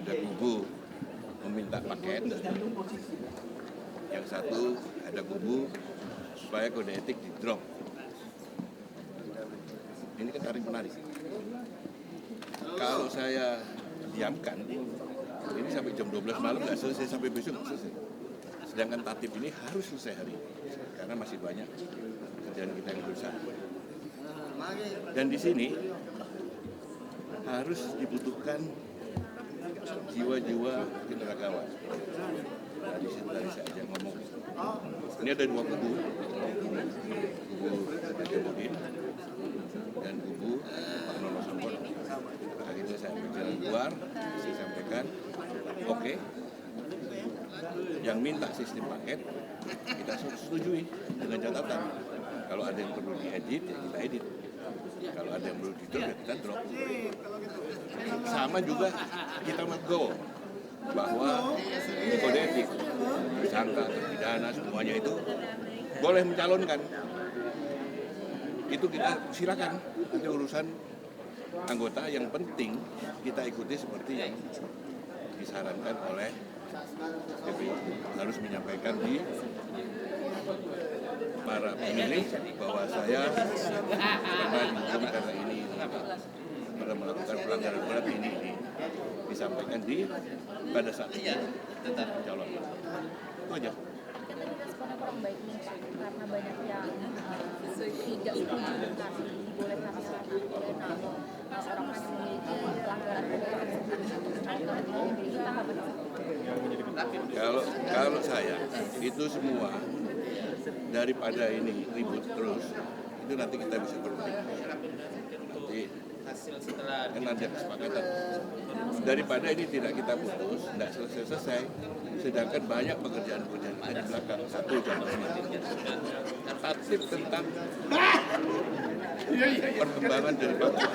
ada kubu meminta paket, yang satu ada kubu supaya kode etik di drop. Ini kan tarik menarik. Kalau saya diamkan, ini sampai jam 12 malam nggak selesai, sampai besok nggak selesai. Sedangkan tatip ini harus selesai hari ini, karena masih banyak kerjaan kita yang berusaha. Dan di sini harus dibutuhkan jiwa-jiwa kenegarawan. Tadi saya aja ngomong. Ini ada dua kubu Najamudin dan kubu Pak Nono Sampono. Akhirnya saya berjalan keluar, saya sampaikan, oke, yang minta sistem paket kita setujui dengan catatan. Kalau ada yang perlu diedit, ya kita edit. Kalau ada yang perlu di-drop, ya kita drop. Sama juga kita go bahwa kode etik, tersangka, terpidana, semuanya itu boleh mencalonkan. Itu kita silakan, nanti urusan anggota. Yang penting kita ikuti seperti yang disarankan oleh KPU, harus menyampaikan di para pemilih bahwa saya pernah dihukum karena ini, pernah melakukan pelanggaran berat ini disampaikan pada saat calon. Itu aja. Kurang baik karena banyak yang tidak setuju dengan dibolehkan narapidana atau orang yang memiliki pelanggaran kalau saya itu semua daripada ini ribut terus, itu nanti kita bisa berhenti. Nanti kan ada kesepakatan. Daripada ini tidak kita putus, tidak selesai-selesai, sedangkan banyak pekerjaan-pekerjaan kita di belakang. Satu contohnya, tatip tentang perkembangan dari Papua.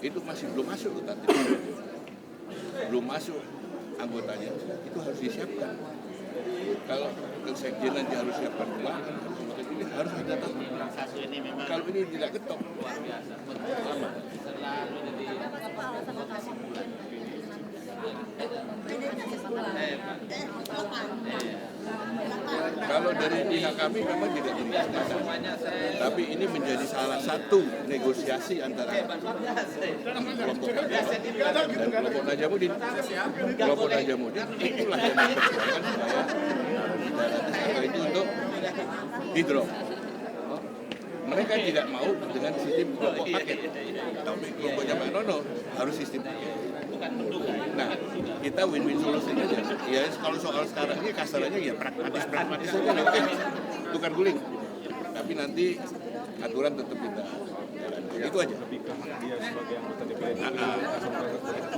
Itu masih belum masuk ke tatip. Belum masuk anggotanya, itu harus disiapkan. Kalau sekjen nanti harus siapkan keuangan, ini harus ada tatip. Kalau ini tidak ketok, lama. Kalau dari pihak kami memang tidak dibicarakan, tapi ini menjadi salah satu negosiasi antara kelompok dan kelompok Najamudin. Kelompok Najamudin itulah yang memperjuangkan supaya itu untuk di-drop. Mereka tidak mau dengan sistem kelompok paket, tapi kelompoknya Pak Nono harus sistem paket. Nah, kita win-win solusi aja. Ya, kalau soal sekarang ini kasarannya ya pragmatis saja, oke, tukar guling. Tapi nanti aturan tetap kita jalankan. Itu aja.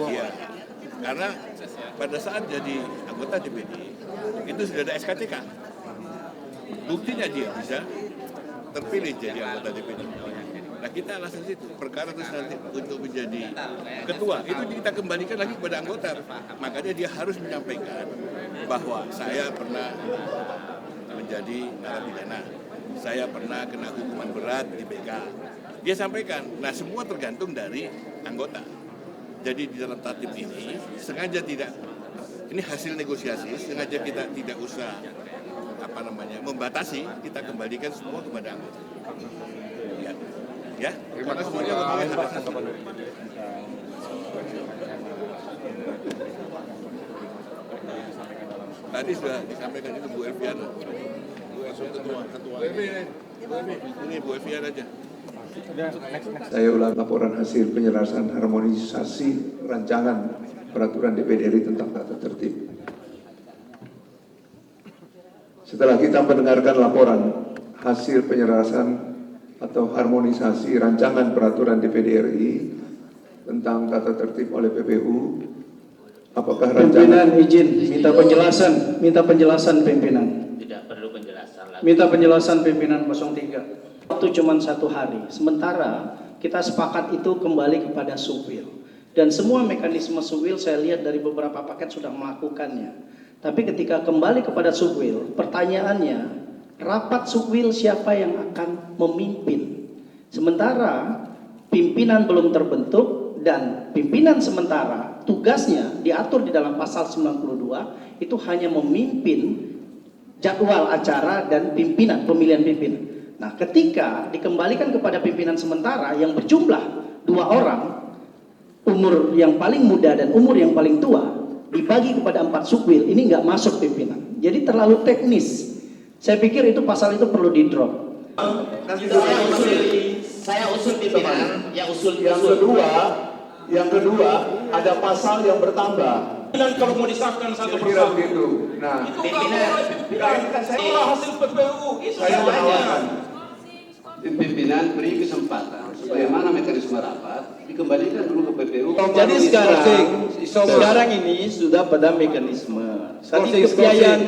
Iya, karena pada saat jadi anggota DPD itu sudah ada SKCK. Buktinya dia bisa terpilih jadi anggota DPD. Nah, kita alasan situ, perkara terus nanti untuk menjadi ketua, itu kita kembalikan lagi kepada anggota. Makanya dia harus menyampaikan bahwa saya pernah menjadi narapidana, saya pernah kena hukuman berat di BK. Dia sampaikan, nah semua tergantung dari anggota. Jadi di dalam tatip ini, sengaja tidak, ini hasil negosiasi, sengaja kita tidak usah membatasi, kita kembalikan semua kepada anggota. Ya, terima kasih semuanya. Tadi sudah disampaikan itu Bu Elviana. Ketua. Ini Bu Elviana aja. Saya ulang laporan hasil penyelesaian harmonisasi rancangan peraturan DPD RI tentang tata tertib. Setelah kita mendengarkan laporan hasil penyelesaian atau harmonisasi rancangan peraturan DPD RI tentang tata tertib oleh PPU, apakah rancangan... Pimpinan izin minta penjelasan pimpinan. Tidak perlu penjelasan lagi. Minta penjelasan pimpinan 03. Waktu cuma 1 hari, sementara kita sepakat itu kembali kepada Sukwil. Dan semua mekanisme Sukwil saya lihat dari beberapa paket sudah melakukannya. Tapi ketika kembali kepada Sukwil, pertanyaannya, rapat Sukwil siapa yang akan memimpin? Sementara pimpinan belum terbentuk dan pimpinan sementara tugasnya diatur di dalam pasal 92 itu hanya memimpin jadwal acara dan pimpinan, pemilihan pimpinan. Nah, ketika dikembalikan kepada pimpinan sementara yang berjumlah 2 orang, umur yang paling muda dan umur yang paling tua, dibagi kepada 4 sukwil, ini nggak masuk pimpinan. Jadi terlalu teknis. Saya pikir itu pasal itu perlu di-drop. Saya usul pimpinan, Yang kedua, ada pasal yang bertambah. Dan kalau mau disahkan satu Kira-kira persatu, begitu. Nah, itu kan saya hasil PPU. Itu saya menawarkan. pimpinan beri kesempatan sebagaimana mekanisme rapat dikembalikan dulu ke PPU. Jadi sekarang ini sudah pada mekanisme. Tadi kebiayaan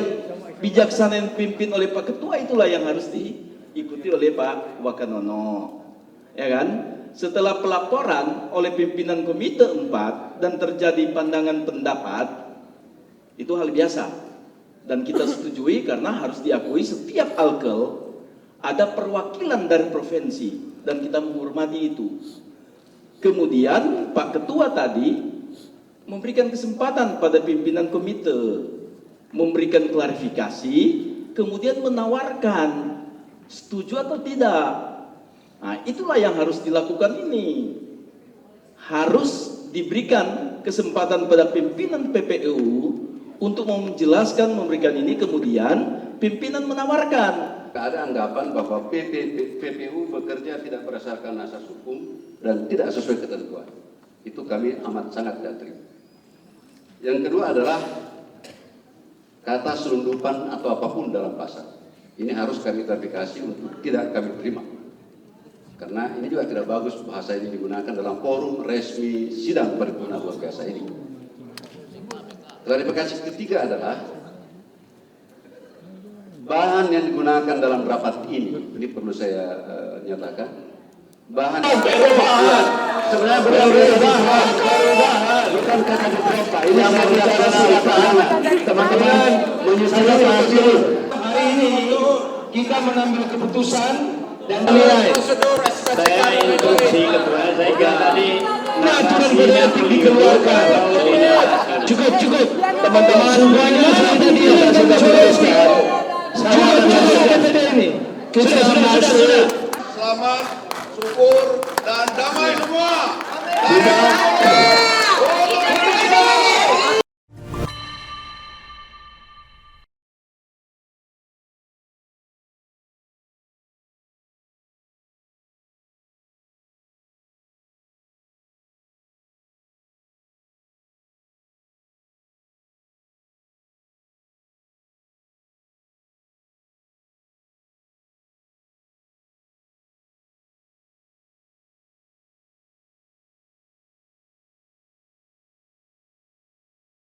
bijaksana yang dipimpin oleh Pak Ketua itulah yang harus diikuti oleh Pak Wakanono. Ya kan? Setelah pelaporan oleh pimpinan Komite 4 dan terjadi pandangan pendapat, itu hal biasa. Dan kita setujui karena harus diakui setiap alkel ada perwakilan dari provinsi dan kita menghormati itu. Kemudian Pak Ketua tadi memberikan kesempatan pada pimpinan komite, memberikan klarifikasi, kemudian menawarkan setuju atau tidak. Nah, itulah yang harus dilakukan ini. Harus diberikan kesempatan pada pimpinan PPU untuk menjelaskan, memberikan ini, kemudian pimpinan menawarkan. Ada anggapan bahwa PPU bekerja tidak berdasarkan asas hukum dan tidak sesuai ketentuan. Itu kami amat sangat tidak terima. Yang kedua adalah kata selundupan atau apapun dalam pasal. Ini harus kami klarifikasi untuk tidak kami terima. Karena ini juga tidak bagus bahasa ini digunakan dalam forum resmi sidang paripurna luar biasa ini. Klarifikasi ketiga adalah bahan yang digunakan dalam rapat ini perlu saya nyatakan. Bahan sebenarnya perubahan, bukan kata diperintah. Ini yang bicara teman-teman menyusun hasil. Hari ini kita mengambil keputusan dan prosedur saya instruksi ketua saya tadi aturan kode etik dikeluarkan. Cukup, teman-teman semuanya sudah bereskan. Selamat, syukur, dan damai semua.